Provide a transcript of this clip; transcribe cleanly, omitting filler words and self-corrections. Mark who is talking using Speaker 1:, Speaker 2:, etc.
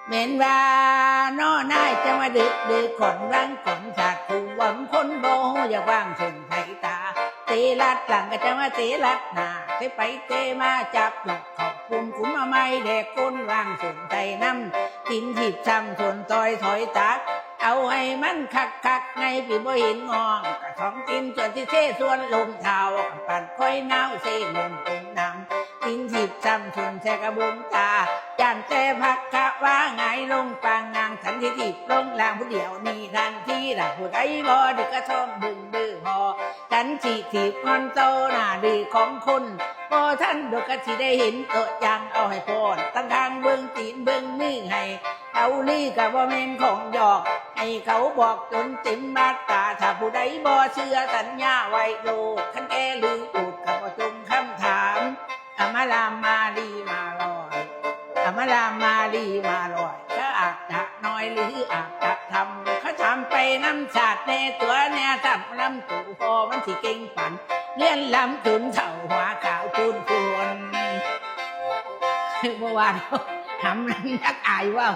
Speaker 1: เม็นว่าน้อนายจะมาดึกขอนรังขอนฉากผู้หวังคนโบอย่าว่างส่งไทยตาเตลัดหลังก็จะมาเตลัดหน้าเตไปเตมาจับหลอกขอบคุณคุ้มมาไม่เด็กคนว่างส่งไทยน้ำกินถีบซ้ำส่วนต่อยถอยตักเอาให้มันคักในปีบ่เห็นงองกระท้องกินส่วนที่เท่ส่วนลมเท้าปั่นค่อยน้าวเซ่ลมตรงน้ำกินถีบซ้ำส่วนแช่กระบุงตาจานแต่พักกะว่าไงลงปางนางทันที่ถีบลงลางผู้เดียวนี่ทันที่หลักผู้ใดบ่ดึกกระท่อมดึงดื้อพอทันที่ถีบงอนโตหน้าดื้อของคนพอท่านดกกะที่ได้เห็นเออยังเอาให้พรตั้งทางเบื้องตีนเบื้องมือให้เอาลี่กับว่าเมนของหยอกให้เขาบอกจนเต็มมาตาถ้าผู้ใดบ่เชื่อสัญญาไว้โลดขันแกลือปูดกับจงคำถามอมาลามาลีมาลอยอมาลามาลีมาลอยก็อาจจะน้อยหรืออาจจะทำเขาทำไปน้ำชาติในตัวเนี่ยทำลำตู่พอมันสิเก่งฝันเลี้ยนลำจุนเถ่าหัวขาวจูนพวนเมื่อวานทำนักอายว่า